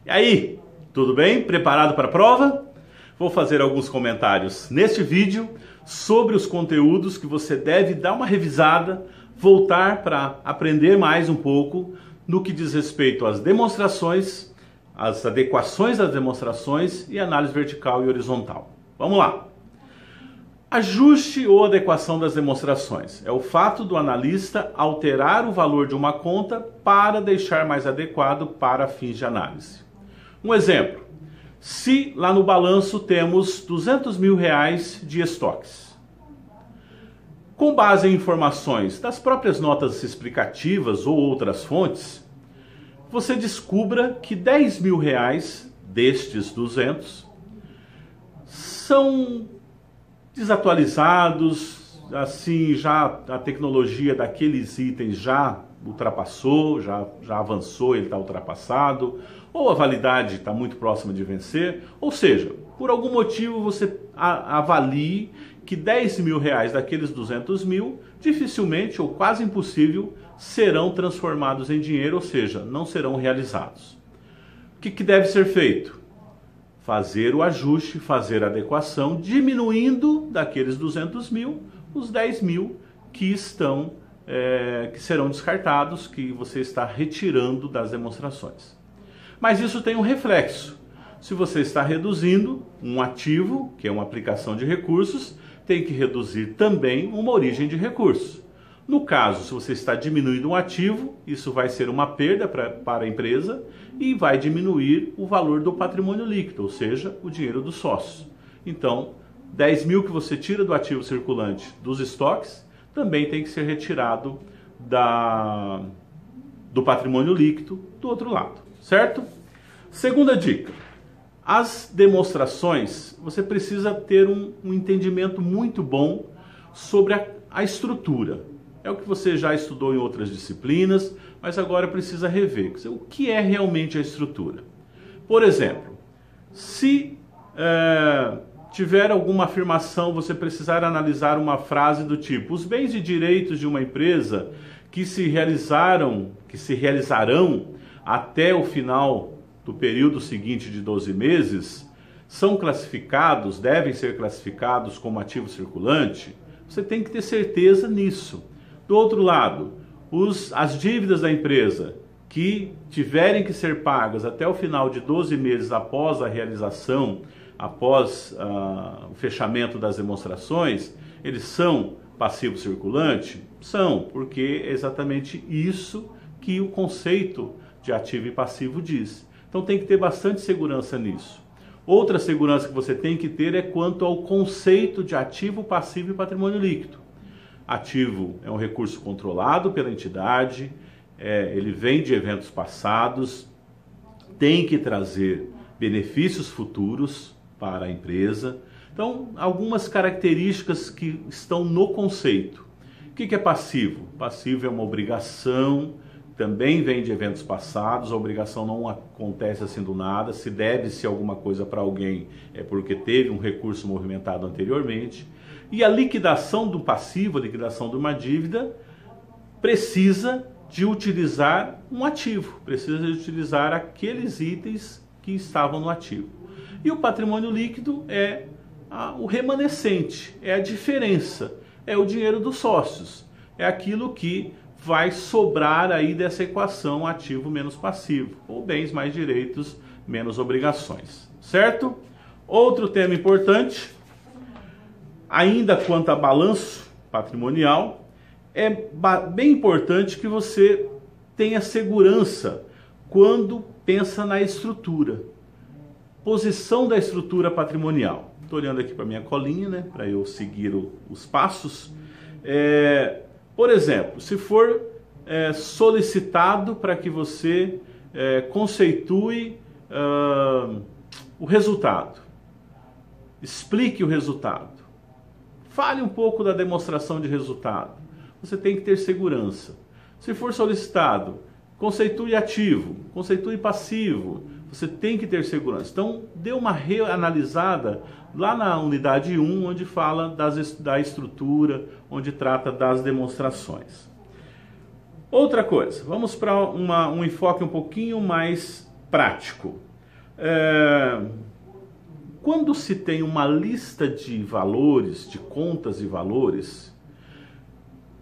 E aí, tudo bem? Preparado para a prova? Vou fazer alguns comentários neste vídeo sobre os conteúdos que você deve dar uma revisada, voltar para aprender mais um pouco no que diz respeito às demonstrações, às adequações das demonstrações e análise vertical e horizontal. Vamos lá! Ajuste ou adequação das demonstrações é o fato do analista alterar o valor de uma conta para deixar mais adequado para fins de análise. Um exemplo, se lá no balanço temos R$200 mil de estoques. Com base em informações das próprias notas explicativas ou outras fontes, você descubra que R$10 mil destes 200 são desatualizados, assim, já a tecnologia daqueles itens já ultrapassou, já avançou, ele está ultrapassado, ou a validade está muito próxima de vencer, ou seja, por algum motivo você avalie que R$10 mil daqueles 200 mil, dificilmente ou quase impossível, serão transformados em dinheiro, ou seja, não serão realizados. O que deve ser feito? Fazer o ajuste, fazer a adequação, diminuindo daqueles 200 mil, os 10 mil que serão descartados, que você está retirando das demonstrações. Mas isso tem um reflexo. Se você está reduzindo um ativo, que é uma aplicação de recursos, tem que reduzir também uma origem de recursos. No caso, se você está diminuindo um ativo, isso vai ser uma perda para a empresa e vai diminuir o valor do patrimônio líquido, ou seja, o dinheiro dos sócios. Então, 10 mil que você tira do ativo circulante dos estoques, também tem que ser retirado do patrimônio líquido do outro lado, certo? Segunda dica, as demonstrações, você precisa ter um entendimento muito bom sobre a estrutura. É o que você já estudou em outras disciplinas, mas agora precisa rever. O que é realmente a estrutura? Por exemplo, se tiver alguma afirmação, você precisar analisar uma frase do tipo: os bens e direitos de uma empresa que se realizarão até o final do período seguinte de 12 meses, devem ser classificados como ativo circulante. Você tem que ter certeza nisso. Do outro lado, as dívidas da empresa que tiverem que ser pagas até o final de 12 meses após a realização, após o fechamento das demonstrações, eles são passivo circulante? São, porque é exatamente isso que o conceito de ativo e passivo diz. Então tem que ter bastante segurança nisso. Outra segurança que você tem que ter é quanto ao conceito de ativo, passivo e patrimônio líquido. Ativo é um recurso controlado pela entidade, ele vem de eventos passados, tem que trazer benefícios futuros para a empresa. Então, algumas características que estão no conceito. O que é passivo? Passivo é uma obrigação, também vem de eventos passados, a obrigação não acontece assim do nada, se deve-se alguma coisa para alguém é porque teve um recurso movimentado anteriormente. E a liquidação do passivo, a liquidação de uma dívida, precisa de utilizar um ativo, precisa de utilizar aqueles itens que estavam no ativo. E o patrimônio líquido é o remanescente, é a diferença, é o dinheiro dos sócios, é aquilo que vai sobrar aí dessa equação ativo menos passivo, ou bens mais direitos menos obrigações, certo? Outro tema importante, ainda quanto a balanço patrimonial, é bem importante que você tenha segurança quando pensa na estrutura. Posição da estrutura patrimonial. Estou olhando aqui para minha colinha, né, para eu seguir os passos. Por exemplo, se for solicitado para que você conceitue o resultado, explique o resultado. Fale um pouco da demonstração de resultado. Você tem que ter segurança. Se for solicitado, conceitue ativo, conceitue passivo. Você tem que ter segurança. Então, dê uma reanalisada lá na unidade 1, onde fala da estrutura, onde trata das demonstrações. Outra coisa, vamos para um enfoque um pouquinho mais prático. Quando se tem uma lista de valores, de contas e valores,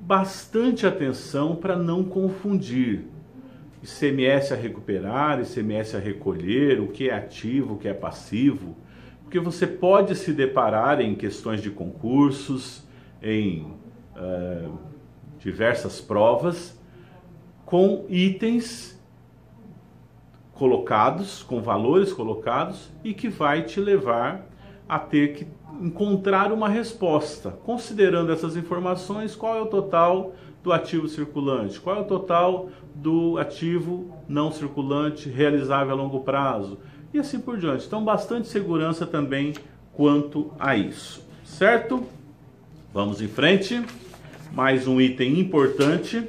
bastante atenção para não confundir ICMS a recuperar, ICMS a recolher, o que é ativo, o que é passivo, porque você pode se deparar em questões de concursos, em diversas provas, com itens colocados, com valores colocados, e que vai te levar a ter que encontrar uma resposta. Considerando essas informações, qual é o total do ativo circulante? Qual é o total do ativo não circulante realizável a longo prazo? E assim por diante. Então, bastante segurança também quanto a isso, certo? Vamos em frente. Mais um item importante.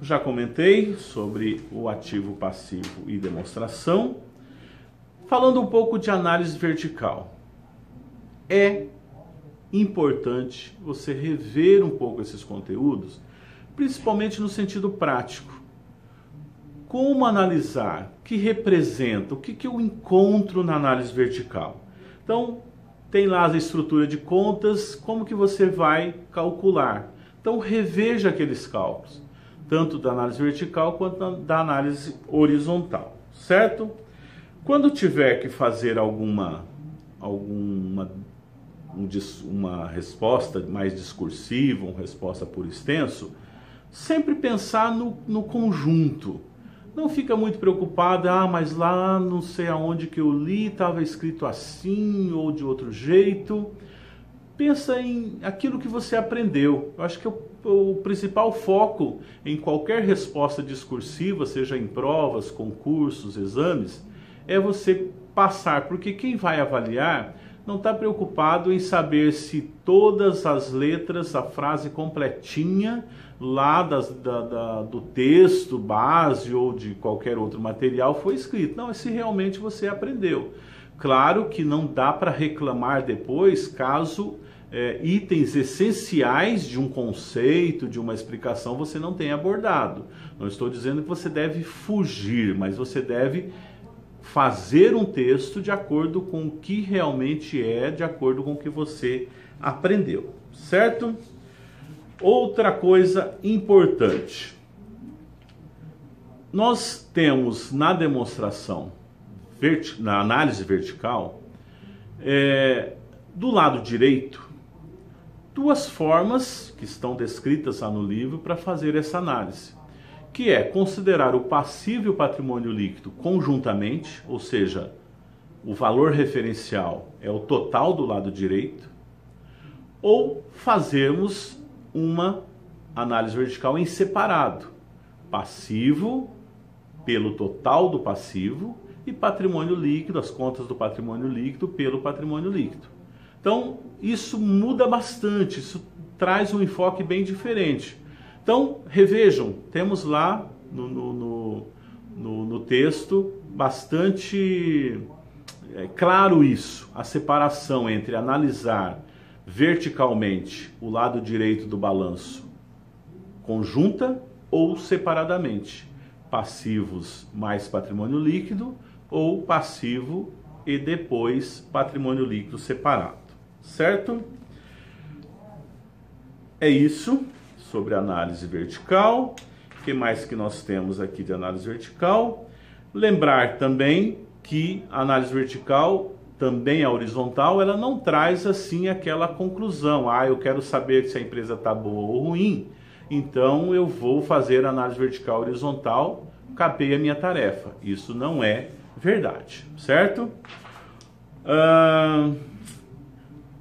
Já comentei sobre o ativo passivo e demonstração. Falando um pouco de análise vertical. É importante você rever um pouco esses conteúdos, principalmente no sentido prático. Como analisar? O que representa? O que eu encontro na análise vertical? Então, tem lá a estrutura de contas, como que você vai calcular? Então, reveja aqueles cálculos, tanto da análise vertical quanto da análise horizontal, certo? Quando tiver que fazer uma resposta mais discursiva, uma resposta por extenso, sempre pensar no conjunto. Não fica muito preocupado, mas lá não sei aonde que eu li, estava escrito assim ou de outro jeito. Pensa em aquilo que você aprendeu. Eu acho que o principal foco em qualquer resposta discursiva, seja em provas, concursos, exames, é você passar, porque quem vai avaliar não está preocupado em saber se todas as letras, a frase completinha lá do texto base ou de qualquer outro material foi escrito. Não, é se realmente você aprendeu. Claro que não dá para reclamar depois caso itens essenciais de um conceito, de uma explicação, você não tenha abordado. Não estou dizendo que você deve fugir, mas você deve fazer um texto de acordo com o que realmente de acordo com o que você aprendeu, certo? Outra coisa importante. Nós temos na demonstração, na análise vertical, do lado direito, duas formas que estão descritas lá no livro para fazer essa análise, que é considerar o passivo e o patrimônio líquido conjuntamente, ou seja, o valor referencial é o total do lado direito, ou fazermos uma análise vertical em separado, passivo pelo total do passivo e patrimônio líquido, as contas do patrimônio líquido pelo patrimônio líquido. Então, isso muda bastante, isso traz um enfoque bem diferente. Então, revejam, temos lá no texto bastante claro isso, a separação entre analisar verticalmente o lado direito do balanço conjunta ou separadamente, passivos mais patrimônio líquido ou passivo e depois patrimônio líquido separado, certo? É isso sobre análise vertical. O que mais que nós temos aqui de análise vertical? Lembrar também que a análise vertical, também a horizontal, ela não traz assim aquela conclusão. Eu quero saber se a empresa está boa ou ruim, então eu vou fazer a análise vertical horizontal, acabei a minha tarefa. Isso não é verdade, certo?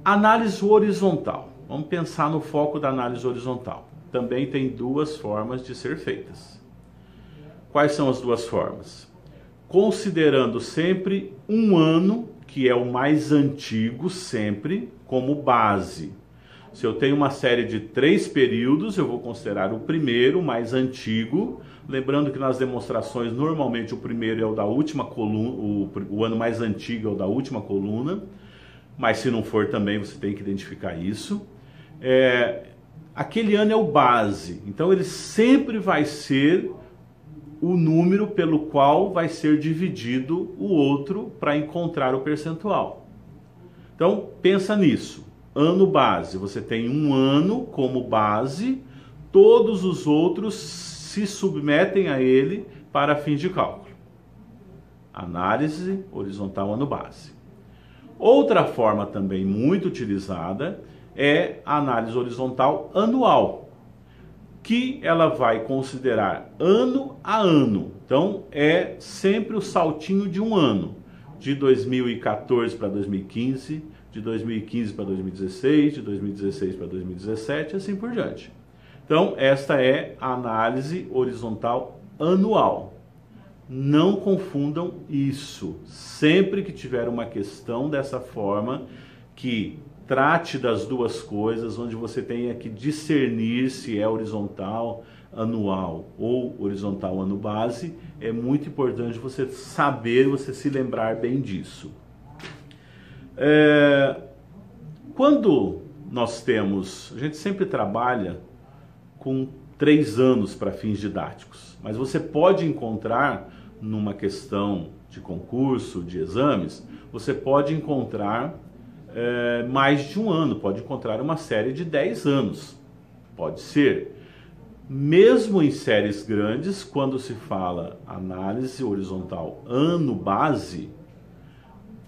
Análise horizontal. Vamos pensar no foco da análise horizontal. Também tem duas formas de ser feitas. Quais são as duas formas? Considerando sempre um ano, que é o mais antigo sempre, como base. Se eu tenho uma série de 3 períodos, eu vou considerar o primeiro, o mais antigo. Lembrando que nas demonstrações, normalmente o primeiro é o da última coluna, o ano mais antigo é o da última coluna. Mas se não for também, você tem que identificar isso. Aquele ano é o base, então ele sempre vai ser o número pelo qual vai ser dividido o outro para encontrar o percentual. Então, pensa nisso. Ano base, você tem um ano como base, todos os outros se submetem a ele para fins de cálculo. Análise horizontal ano base. Outra forma também muito utilizada é a análise horizontal anual, que ela vai considerar ano a ano. Então, é sempre o saltinho de um ano, de 2014 para 2015, de 2015 para 2016, de 2016 para 2017, assim por diante. Então, esta é a análise horizontal anual. Não confundam isso. Sempre que tiver uma questão dessa forma, que trate das duas coisas, onde você tenha que discernir se é horizontal anual ou horizontal ano base, é muito importante você saber, você se lembrar bem disso. Quando nós temos, a gente sempre trabalha com 3 anos para fins didáticos, mas você pode encontrar numa questão de concurso, de exames, você pode encontrar mais de um ano, pode encontrar uma série de 10 anos, pode ser. Mesmo em séries grandes, quando se fala análise horizontal ano base,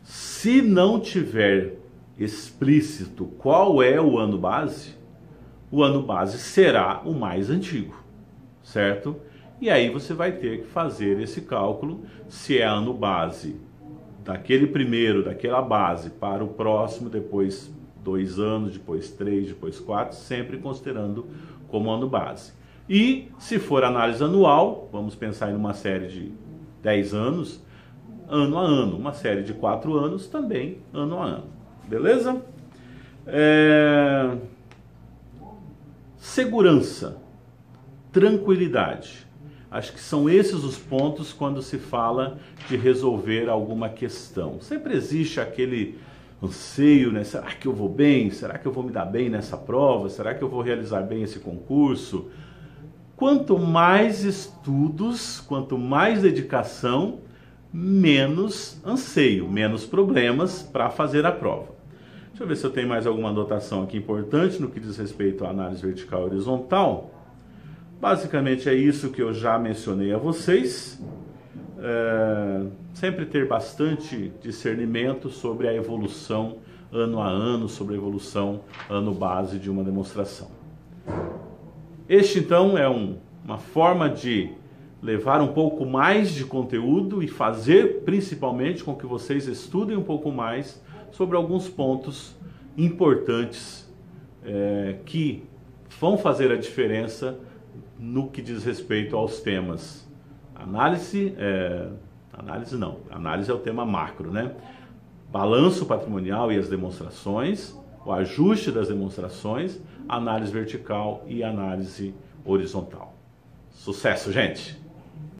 se não tiver explícito qual é o ano base será o mais antigo, certo? E aí você vai ter que fazer esse cálculo, se é ano base daquele primeiro, daquela base, para o próximo, depois 2 anos, depois 3, depois 4, sempre considerando como ano base. E se for análise anual, vamos pensar em uma série de 10 anos, ano a ano. Uma série de 4 anos, também ano a ano. Beleza? Segurança, tranquilidade. Acho que são esses os pontos quando se fala de resolver alguma questão. Sempre existe aquele anseio, né? Será que eu vou bem? Será que eu vou me dar bem nessa prova? Será que eu vou realizar bem esse concurso? Quanto mais estudos, quanto mais dedicação, menos anseio, menos problemas para fazer a prova. Deixa eu ver se eu tenho mais alguma anotação aqui importante no que diz respeito à análise vertical e horizontal. Basicamente é isso que eu já mencionei a vocês. Sempre ter bastante discernimento sobre a evolução ano a ano, sobre a evolução ano base de uma demonstração. Este então é uma forma de levar um pouco mais de conteúdo e fazer principalmente com que vocês estudem um pouco mais sobre alguns pontos importantes que vão fazer a diferença no que diz respeito aos temas análise é o tema macro, né? Balanço patrimonial e as demonstrações, o ajuste das demonstrações, análise vertical e análise horizontal. Sucesso, gente!